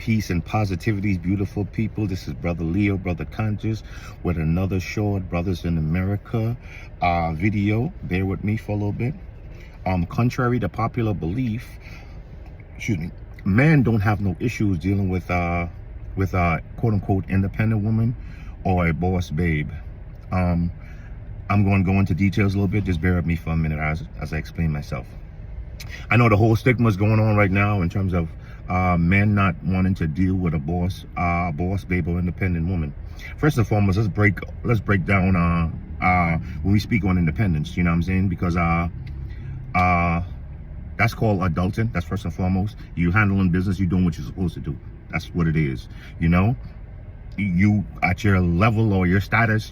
Peace and positivity, beautiful people. This is Brother Leo, Brother Conscious, with another short Brothers in America video. Bear with me for a little bit. Contrary to popular belief, men don't have no issues dealing with quote unquote independent woman or a boss babe. I'm going to go into details a little bit. Just bear with me for a minute as I explain myself. I know the whole stigma is going on right now in terms of men not wanting to deal with a boss babe or independent woman. First and foremost, let's break down when we speak on independence. You know what I'm saying? Because that's called adulting. That's first and foremost. You handling business. You doing what you're supposed to do. That's what it is. You know, you at your level or your status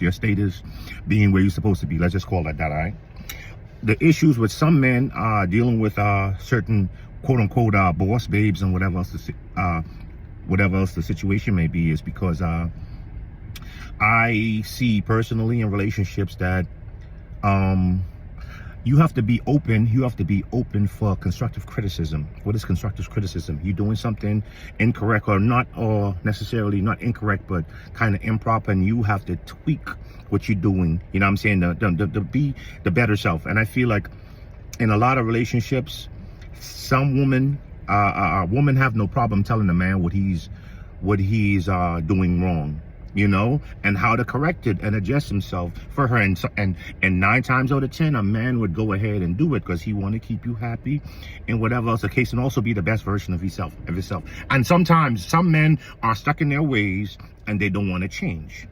being where you're supposed to be. Let's just call it that. All right. The issues with some men dealing with certain quote unquote boss babes and whatever else the situation may be is because I see personally in relationships that you have to be open. You have to be open for constructive criticism. What is constructive criticism? You're doing something incorrect or necessarily not incorrect, but kind of improper, and you have to tweak what you're doing. You know what I'm saying? To be the better self. And I feel like in a lot of relationships, some women have no problem telling a man what he's doing wrong, you know, and how to correct it and adjust himself for her. And 9 times out of 10, a man would go ahead and do it because he want to keep you happy and whatever else the case, and also be the best version of himself. And sometimes some men are stuck in their ways and they don't want to change.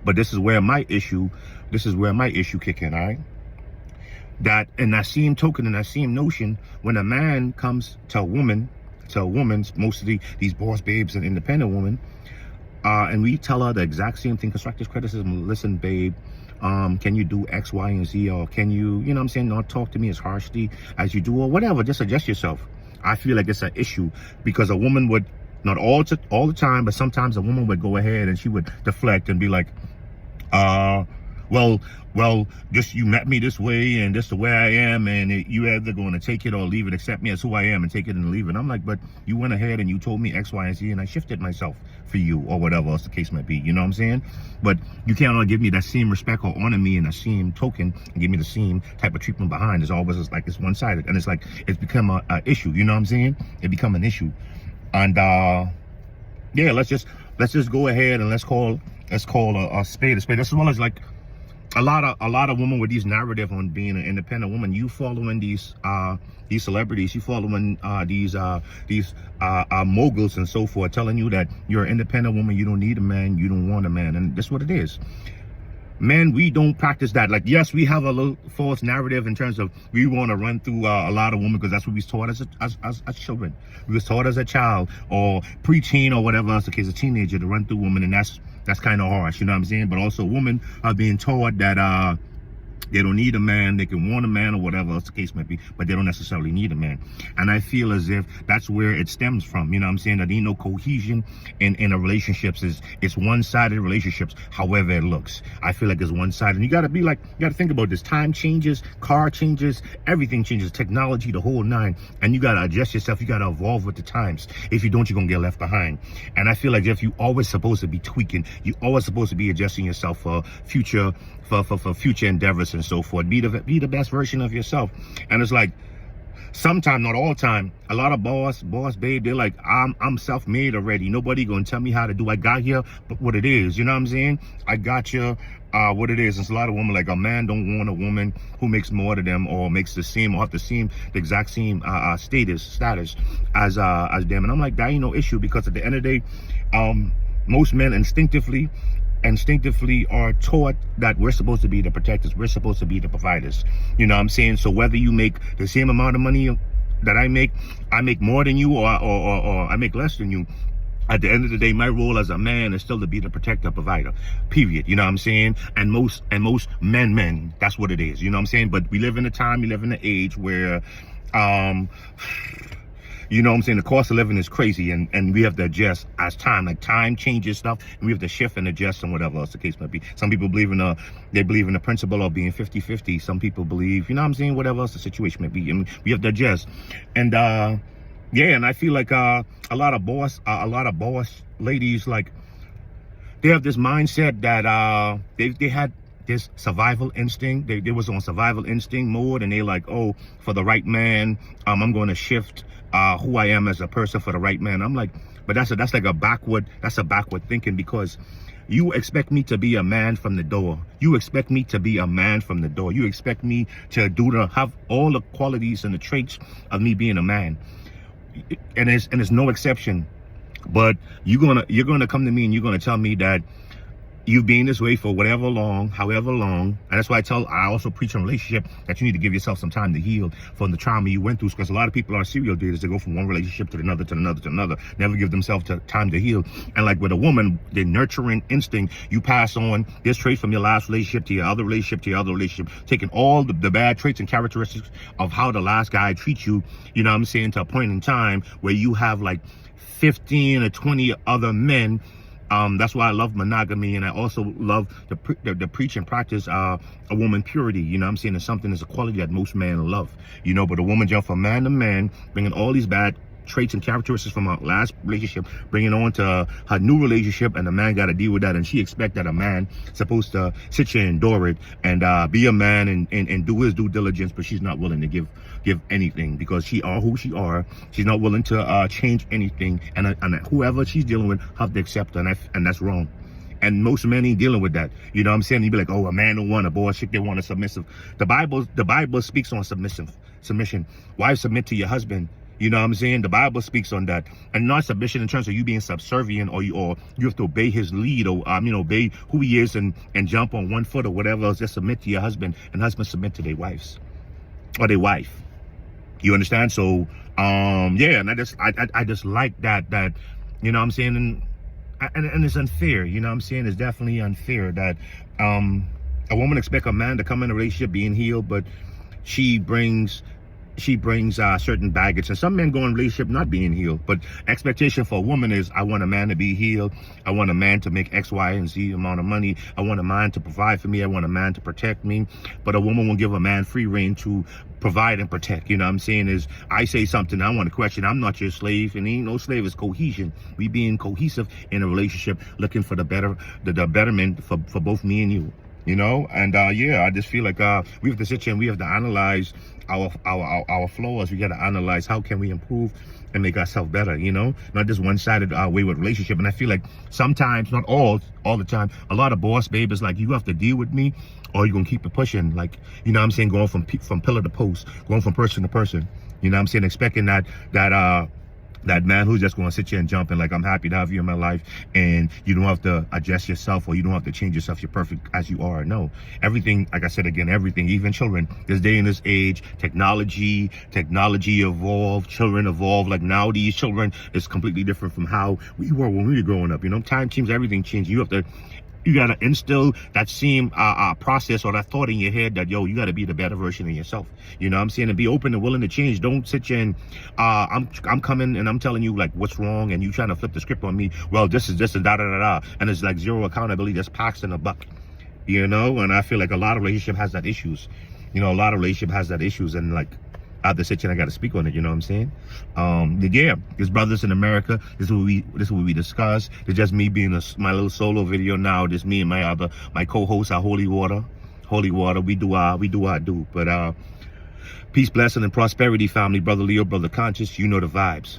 But this is where my issue kick in, all right? That in that same token, in that same notion, when a man comes to a woman, mostly these boss babes and independent women, and we tell her the exact same thing, constructive criticism. Listen, babe, can you do X, Y, and Z? Or can you know what I'm saying, not talk to me as harshly as you do, or whatever, just adjust yourself. I feel like it's an issue because a woman would, not all the time, but sometimes a woman would go ahead and she would deflect and be like, well, just you met me this way and this the way I am, and you either going to take it or leave it, accept me as who I am and take it and leave it. I'm like, but you went ahead and you told me X, Y, and Z, and I shifted myself for you, or whatever else the case might be. You know what I'm saying? But you can't give me that same respect or honor me in the same token and give me the same type of treatment behind. It's always like it's one-sided, and it's like it's become a issue. You know what I'm saying? It become an issue, and yeah, let's just go ahead and let's call a spade a spade. As well as like a lot of women with these narrative on being an independent woman. You following these celebrities, you following these moguls and so forth, telling you that you're an independent woman, you don't need a man, you don't want a man, and that's what it is. Men, we don't practice that. Like, yes, we have a little false narrative in terms of we want to run through a lot of women because that's what we was taught as children. We was taught as a child or preteen or whatever else the case, a teenager, to run through women, and that's kind of harsh, you know what I'm saying? But also women are being taught that they don't need a man, they can want a man or whatever else the case might be, but they don't necessarily need a man. And I feel as if that's where it stems from, you know what I'm saying? That ain't no cohesion in a relationships. It's one-sided relationships, however it looks. I feel like it's one-sided. And you gotta think about this. Time changes, car changes, everything changes, technology, the whole nine. And you gotta adjust yourself, you gotta evolve with the times. If you don't, you're gonna get left behind. And I feel like if you always supposed to be tweaking, you always supposed to be adjusting yourself for future endeavors and so forth. Be the best version of yourself. And it's like, sometimes, not all the time, a lot of boss babe, they're like, I'm self-made already. Nobody gonna tell me how to do. I got here, but what it is, you know what I'm saying? I got you, what it is. It's a lot of women like, a man don't want a woman who makes more than them or makes the same or have the exact same status as them. And I'm like, that ain't no issue, because at the end of the day, most men instinctively are taught that we're supposed to be the protectors, we're supposed to be the providers, you know what I'm saying? So whether you make the same amount of money that I make more than you, or I make less than you, at the end of the day, my role as a man is still to be the protector, provider, period. You know what I'm saying? And most men, that's what it is, you know what I'm saying? But we live in a time, we live in an age where you know what I'm saying, the cost of living is crazy, and we have to adjust as time changes stuff, and we have to shift and adjust and whatever else the case might be. Some people believe in the principle of being 50-50. Some people believe, you know what I'm saying, whatever else the situation may be, and we have to adjust. And Yeah, and I feel like a lot of boss ladies, like, they have this mindset that they had this survival instinct. They was on survival instinct mode, and they like, oh, for the right man, I'm going to shift who I am as a person for the right man. I'm like, but that's like a backward thinking, because you expect me to be a man from the door. You expect me to be a man from the door. You expect me to have all the qualities and the traits of me being a man. And it's no exception. But you're gonna come to me and you're gonna tell me that you've been this way for however long, and that's why I also preach on relationship, that you need to give yourself some time to heal from the trauma you went through, because a lot of people are serial daters. They go from one relationship to another, never give themselves time to heal. And like with a woman, the nurturing instinct, you pass on this trait from your last relationship to your other relationship, taking all the bad traits and characteristics of how the last guy treats you, you know what I'm saying, to a point in time where you have like 15 or 20 other men. That's why I love monogamy, and I also love the preach and practice a woman purity. You know what I'm saying? It's something, it's a quality that most men love. You know, but a woman jump from man to man, bringing all these bad traits and characteristics from her last relationship, bringing on to her new relationship, and the man got to deal with that. And she expect that a man supposed to sit here and endure it and be a man and do his due diligence, but she's not willing to give anything, because she are who she are. She's not willing to change anything, and whoever she's dealing with have to accept her, and that's wrong. And most men ain't dealing with that. You know what I'm saying? You be like, oh, a man don't want a boy, chick, they want a submissive. The Bible speaks on submission. Wives, submit to your husband. You know what I'm saying? The Bible speaks on that. And not submission in terms of you being subservient, or you have to obey his lead, or obey who he is and jump on one foot or whatever else. Just submit to your husband, and husbands submit to their wives or their wife. You understand? So yeah, and I just like that, you know what I'm saying, and it's unfair. You know what I'm saying? It's definitely unfair that a woman expect a man to come in a relationship being healed, but she brings certain baggage. And some men go in a relationship not being healed, but expectation for a woman is, I want a man to be healed. I want a man to make X, Y, and Z amount of money. I want a man to provide for me. I want a man to protect me. But a woman will give a man free rein to provide and protect. You know what I'm saying? Is I say something, I want to question, I'm not your slave, and ain't no slave. It's cohesion. We being cohesive in a relationship, looking for the betterment for both me and you. You know, and yeah, I just feel like we have to sit here and we have to analyze our flaws. We got to analyze how can we improve and make ourselves better. You know, not just one-sided way with relationship. And I feel like sometimes, not all the time, a lot of boss babes like, you have to deal with me, or you're gonna keep it pushing. Like, you know what I'm saying, going from pillar to post, going from person to person. You know what I'm saying, expecting that man who's just going to sit here and jump in like, I'm happy to have you in my life, and you don't have to adjust yourself, or you don't have to change yourself. You're perfect as you are. No, everything, like I said again, everything, even children, this day and this age, technology evolved, children evolve. Like now, these children is completely different from how we were when we were growing up. You know, time changes, everything changes. You got to instill that same process or that thought in your head that, yo, you got to be the better version of yourself. You know what I'm saying? And be open and willing to change. Don't sit here and I'm coming and I'm telling you like what's wrong, and you trying to flip the script on me. Well, this is and da. And it's like zero accountability, just packs in a buck. You know? And I feel like a lot of relationship has that issues. You know, a lot of relationship has that issues, and like, out the situation, I got to speak on it. You know what I'm saying? Yeah, there's brothers in America. This is what we discuss. It's just me being my little solo video now. Just me and my co-host, our Holy Water. We do our do. But peace, blessing, and prosperity, family. Brother Leo, brother Conscious. You know the vibes.